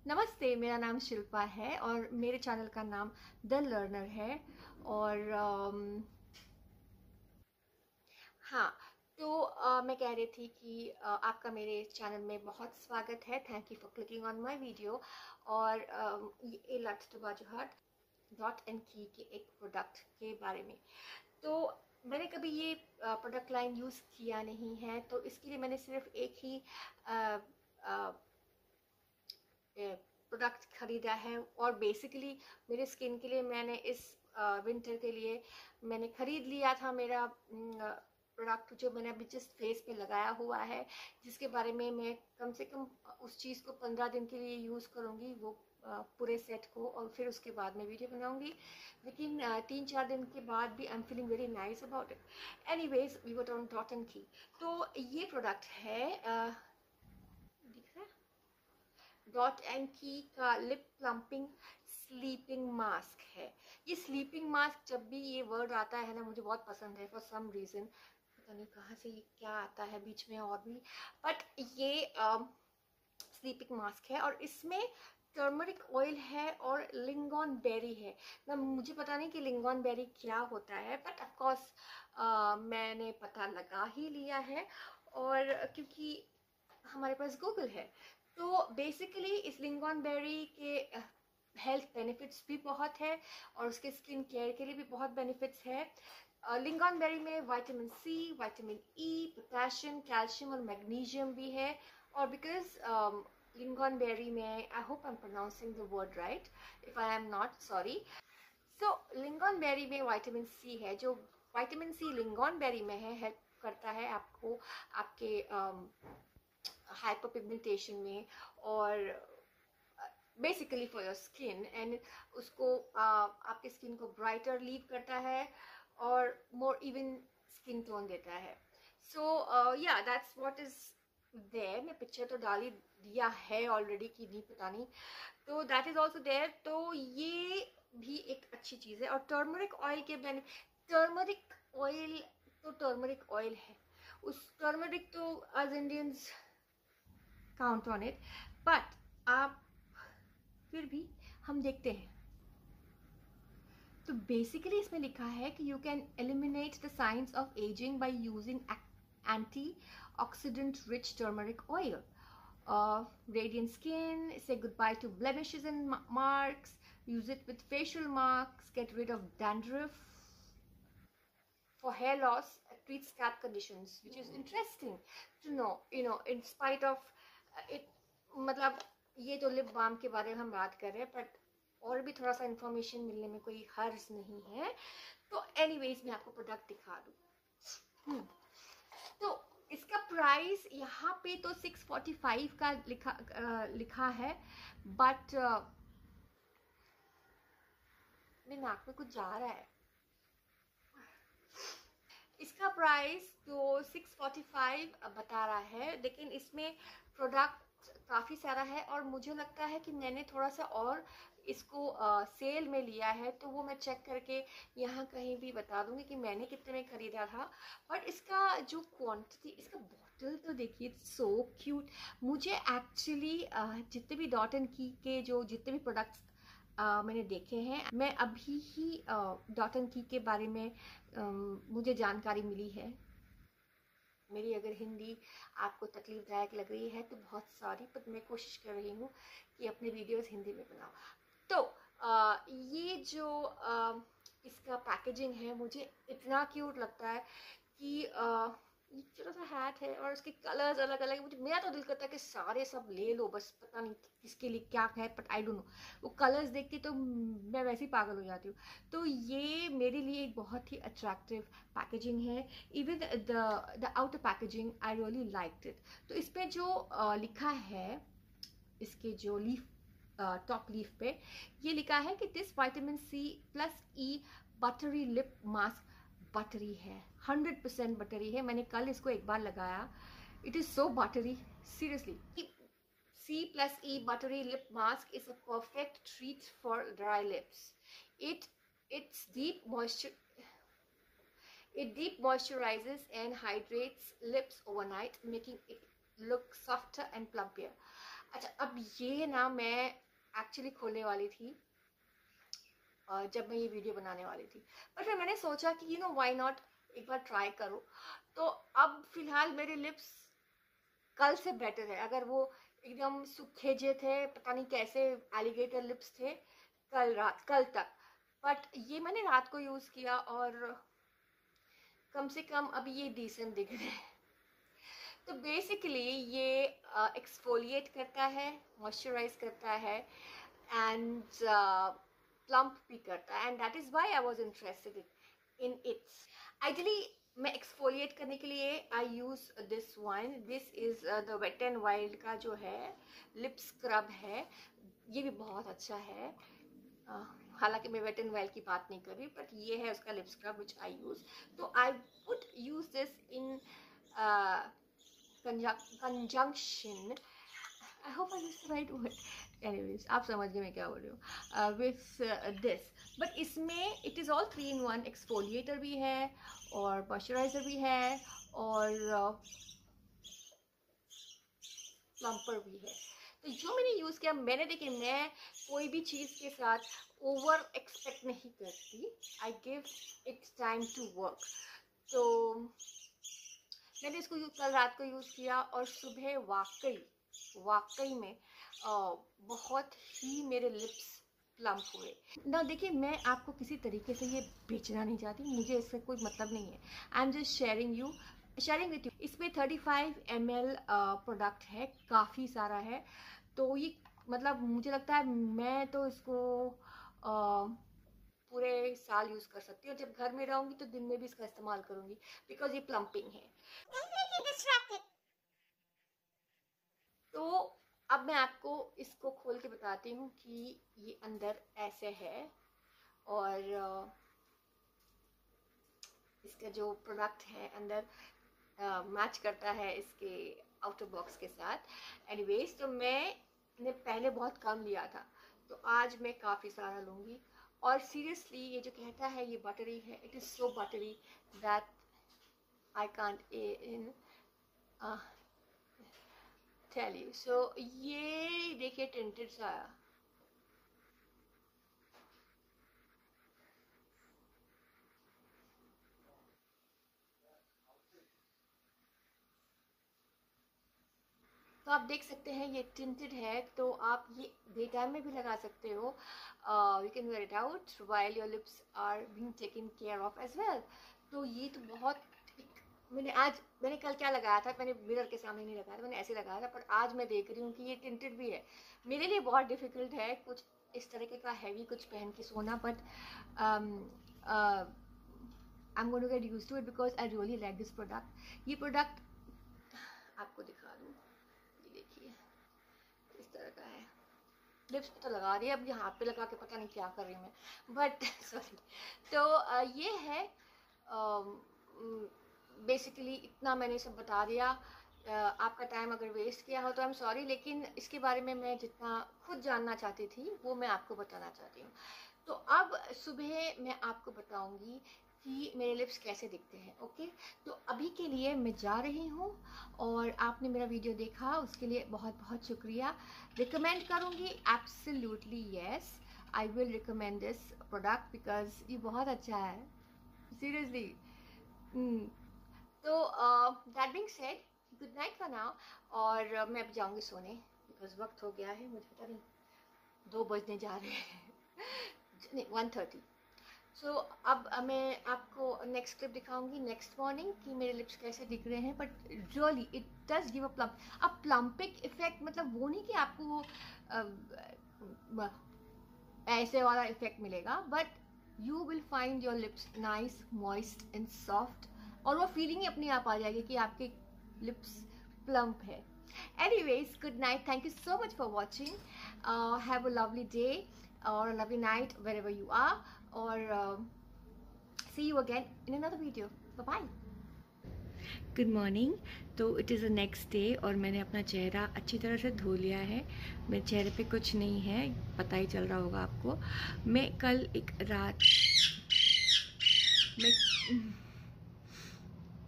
नमस्ते, मेरा नाम शिल्पा है और मेरे चैनल का नाम द लर्नर है। और हाँ, तो मैं कह रही थी कि आपका मेरे चैनल में बहुत स्वागत है। Thank you for clicking on my video. और ये लेट्स डॉट एंड की के एक प्रोडक्ट के बारे में। तो मैंने कभी ये प्रोडक्ट लाइन यूज़ किया नहीं है, तो इसके लिए मैंने सिर्फ एक ही प्रोडक्ट खरीदा है। और बेसिकली मेरे स्किन के लिए मैंने इस विंटर के लिए मैंने खरीद लिया था मेरा प्रोडक्ट, जो मैंने अभी जस्ट फेस पे लगाया हुआ है, जिसके बारे में मैं कम से कम उस चीज़ को 15 दिन के लिए यूज़ करूँगी, वो पूरे सेट को, और फिर उसके बाद मैं वीडियो बनाऊंगी। लेकिन 3-4 दिन के बाद भी I am feeling very nice about it. Anyways, we were on Dot and Key. तो ये प्रोडक्ट है, दिख रहा है, डॉट एंड की का लिप प्लम्पिंग स्लीपिंग मास्क है। ये स्लीपिंग मास्क, जब भी ये वर्ड आता है ना, मुझे बहुत पसंद है फॉर सम रीज़न। पता नहीं कहाँ से ये क्या आता है बीच में और भी, बट ये स्लीपिंग मास्क है और इसमें टर्मरिक ऑयल है और लिंगॉन बेरी है ना। मुझे पता नहीं कि लिंगॉन बेरी क्या होता है, बट ऑफकोर्स मैंने पता लगा ही लिया है, और क्योंकि हमारे पास गूगल है। तो बेसिकली इस लिंगॉन बेरी के हेल्थ बेनिफिट्स भी बहुत है और उसके स्किन केयर के लिए भी बहुत बेनिफिट्स है। लिंगॉन बेरी में vitamin C, vitamin E, potassium, calcium और मैग्नीशियम भी है। और बिकॉज लिंगॉन बेरी में, I hope I am pronouncing the word right, if I am not, sorry. So lingonberry में विटामिन सी है। जो विटामिन सी लिंगॉन बेरी में है, हेल्प करता है आपको आपके हाइपरपिगमेंटेशन में, और basically for your skin, and उसको आपके स्किन को ब्राइटर लीव करता है और मोर इवन स्किन टोन देता है। सो या दैट्स व्हाट इज देयर। मैं पिक्चर तो डाल ही दिया है ऑलरेडी कि नहीं पता नहीं, तो दैट इज ऑल्सो देयर। तो ये भी एक अच्छी चीज़ है। और टर्मरिक ऑयल के टर्मरिक ऑयल तो टर्मरिक ऑयल है, उस टर्मरिक तो as Indians count on it, but आप फिर भी हम देखते हैं। तो बेसिकली इसमें लिखा है कि you can eliminate the science of ageing by using anti oxidant rich turmeric oil. Radiant skin, say goodbye to blemishes and marks, use it with facial marks, get rid of dandruff, for hair loss, treat scalp conditions, which is interesting to know, in spite of it. मतलब ये तो lip balm के बारे में हम बात कर रहे हैं, बट और भी थोड़ा सा इंफॉर्मेशन मिलने में कोई हर्ज नहीं है। तो एनीवेज मैं आपको प्रोडक्ट दिखा दूँ। तो इसका प्राइस यहाँ पे तो 645 का लिखा है, बट मेरे नाक में कुछ जा रहा है। इसका प्राइस तो 645 बता रहा है, लेकिन इसमें प्रोडक्ट काफ़ी सारा है और मुझे लगता है कि मैंने थोड़ा सा और इसको सेल में लिया है, तो वो मैं चेक करके यहाँ कहीं भी बता दूंगी कि मैंने कितने में खरीदा था। बट इसका जो क्वांटिटी, इसका बॉटल तो देखिए, सो क्यूट। मुझे एक्चुअली जितने भी डॉट एंड की के जो जितने भी प्रोडक्ट्स मैंने देखे हैं, मैं अभी ही डॉट एंड की के बारे में मुझे जानकारी मिली है। मेरी अगर हिंदी आपको तकलीफदायक लग रही है तो बहुत सारी, पर मैं कोशिश कर रही हूँ कि अपने वीडियोस हिंदी में बनाऊँ। तो ये जो इसका पैकेजिंग है, मुझे इतना क्यूट लगता है कि ये छोटा सा हैट है और उसके कलर्स अलग अलग है। मुझे, मेरा तो दिल करता है कि सारे सब ले लो, बस पता नहीं किसके लिए क्या है, बट आई डोंट नो। वो कलर्स देख के तो मैं वैसे ही पागल हो जाती हूँ। तो ये मेरे लिए एक बहुत ही अट्रैक्टिव पैकेजिंग है। Even the outer packaging I really liked it. तो इस पर जो लिखा है, इसके जो लीफ, टॉप लीफ पे ये लिखा है कि this vitamin C plus E buttery lip mask, buttery है, 100% बटरी है। मैंने कल इसको एक बार लगाया, it is so buttery, seriously. C plus E buttery lip mask is a perfect treat for dry lips. It's deep moisturizes and hydrates lips overnight, making it look softer and plumpier. अच्छा, अब ये ना मैं actually खोलने वाली थी जब मैं ये वीडियो बनाने वाली थी, पर फिर मैंने सोचा कि व्हाई नॉट, एक बार ट्राई करो। तो अब फिलहाल मेरे लिप्स कल से बेटर है। अगर वो एकदम सूखे जे थे, पता नहीं कैसे एलिगेटर लिप्स थे कल तक, बट ये मैंने रात को यूज किया और कम से कम अभी ये डिसेंट दिख रहे हैं। तो बेसिकली ये एक्सफोलिएट करता है, मॉइस्चराइज करता है एंड प्लम्प भी करता है, and that is why I was interested in its. Ideally मैं एक्सफोलिएट करने के लिए I use this one. This is the wet and wild का जो है लिप स्क्रब है। ये भी बहुत अच्छा है। हालांकि मैं वेट एंड वाइल्ड की बात नहीं कर रही, बट ये है उसका लिप स्क्रब विच आई यूज। तो I would use this in conjunction, I hope I used the right word, anyways आप समझ गए मैं क्या बोल रही हूँ, with this, but इसमें it is all 3-in-1, exfoliator भी है और मॉइस्चराइजर भी है और प्लम्पर भी है। तो जो मैंने यूज़ किया, मैंने देखिए मैं कोई भी चीज़ के साथ ओवर एक्सपेक्ट नहीं करती, I give it time to work. तो मैंने इसको कल रात को यूज़ किया और सुबह वाकई में बहुत ही मेरे लिप्स प्लम्प हुए ना। देखिए मैं आपको किसी तरीके से ये बेचना नहीं चाहती, मुझे इससे कोई मतलब नहीं है। I am just sharing with you. इसमें 35 ml प्रोडक्ट है, काफ़ी सारा है। तो ये मतलब मुझे लगता है मैं तो इसको पूरे साल यूज़ कर सकती हूँ। जब घर में रहूँगी तो दिन में भी इसका इस्तेमाल करूँगी, बिकॉज ये प्लम्पिंग है। तो अब मैं आपको इसको खोल के बताती हूँ कि ये अंदर ऐसे है और इसका जो प्रोडक्ट है अंदर मैच करता है इसके आउटर बॉक्स के साथ। एनीवेज, तो मैंने पहले बहुत कम लिया था, तो आज मैं काफ़ी सारा लूँगी। और सीरियसली ये जो कहता है ये बटरी है, it is so buttery that I can't in tell you. So ये देखिए टिंटेड सा आया। तो आप देख सकते हैं ये टिंटेड है, तो आप ये डे टाइम में भी लगा सकते हो। You can wear it out while your lips are being taken care of as well. तो ये तो बहुत, मैंने कल क्या लगाया था, मैंने मिरर के सामने नहीं लगाया था, मैंने ऐसे लगाया था, पर आज मैं देख रही हूँ कि ये टिंटेड भी है। मेरे लिए बहुत डिफिकल्ट है कुछ इस तरीके का हैवी कुछ पहन के सोना, but I am going to get used to it because I really like this product. ये प्रोडक्ट आपको दिखा दूँ, ये देखिए इस तरह का है। लिप्स पे तो लगा रही है, अब ये हाथ पे लगा के पता नहीं क्या कर रही हूँ मैं, बट सॉरी। तो ये है बेसिकली इतना मैंने सब बता दिया। आपका टाइम अगर वेस्ट किया हो तो आई एम सॉरी, लेकिन इसके बारे में मैं जितना खुद जानना चाहती थी वो मैं आपको बताना चाहती हूँ। तो अब सुबह मैं आपको बताऊंगी कि मेरे लिप्स कैसे दिखते हैं। ओके, तो अभी के लिए मैं जा रही हूँ और आपने मेरा वीडियो देखा उसके लिए बहुत बहुत शुक्रिया। रिकमेंड करूँगी, absolutely yes, I will recommend this product because ये बहुत अच्छा है, सीरियसली। तो that being said, good night for now. और मैं अब जाऊँगी सोने बिकॉज वक्त हो गया है, मुझे पता नहीं 2 बजने जा रहे हैं नहीं 1:30। सो अब मैं आपको नेक्स्ट क्लिप दिखाऊंगी नेक्स्ट मॉर्निंग कि मेरे लिप्स कैसे दिख रहे हैं। But really it does give a plump. अब प्लम्पिंग इफेक्ट मतलब वो नहीं कि आपको ऐसे वाला इफेक्ट मिलेगा, but you will find your lips nice, moist and soft, और वो फीलिंग ही अपने आप आ जाएगी कि आपके लिप्स प्लम्प है। Anyways, good night. Thank you so much for watching. Have a lovely day or a lovely night wherever you are. Or see you again in another video. Bye bye. Good morning. तो it is the next day और मैंने अपना चेहरा अच्छी तरह से धो लिया है। मेरे चेहरे पे कुछ नहीं है, पता ही चल रहा होगा आपको। मैं कल एक रात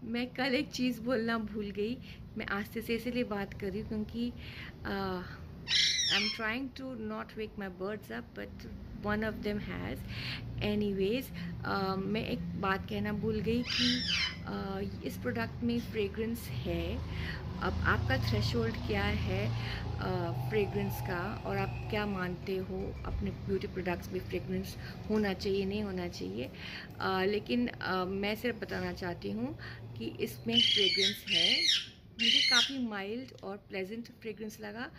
मैं कल एक चीज़ बोलना भूल गई। मैं आस्ते से इसलिए बात कर रही हूँ क्योंकि I'm trying to not wake my birds up, but one of them has. Anyways, मैं एक बात कहना भूल गई कि इस प्रोडक्ट में फ्रेग्रेंस है। अब आपका थ्रेशोल्ड क्या है फ्रेग्रेंस का, और आप क्या मानते हो अपने ब्यूटी प्रोडक्ट्स में फ्रेग्रेंस होना चाहिए नहीं होना चाहिए, लेकिन मैं सिर्फ बताना चाहती हूँ कि इसमें फ्रेग्रेंस है। मुझे काफ़ी माइल्ड और प्लेजेंट फ्रेग्रेंस लगा,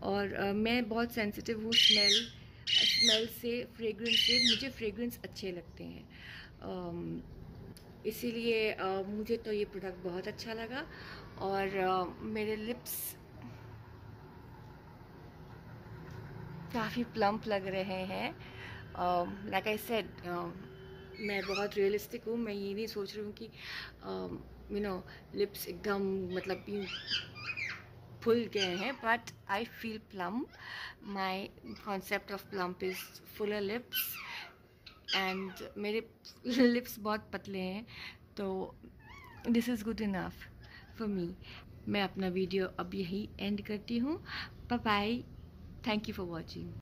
और मैं बहुत सेंसिटिव हूँ स्मेल से, फ्रेग्रेंस से। मुझे फ्रेग्रेंस अच्छे लगते हैं, इसीलिए मुझे तो ये प्रोडक्ट बहुत अच्छा लगा। और मेरे लिप्स काफ़ी प्लम्प लग रहे हैं। लाइक आई सेड, मैं बहुत रियलिस्टिक हूँ। मैं ये नहीं सोच रही हूँ कि यू नो लिप्स एकदम मतलब फुल गए हैं, but I feel plump. My concept of plump is fuller lips, and मेरे लिप्स बहुत पतले हैं, तो this is good enough for me. मैं अपना वीडियो अब यही एंड करती हूँ। Bye bye, thank you for watching.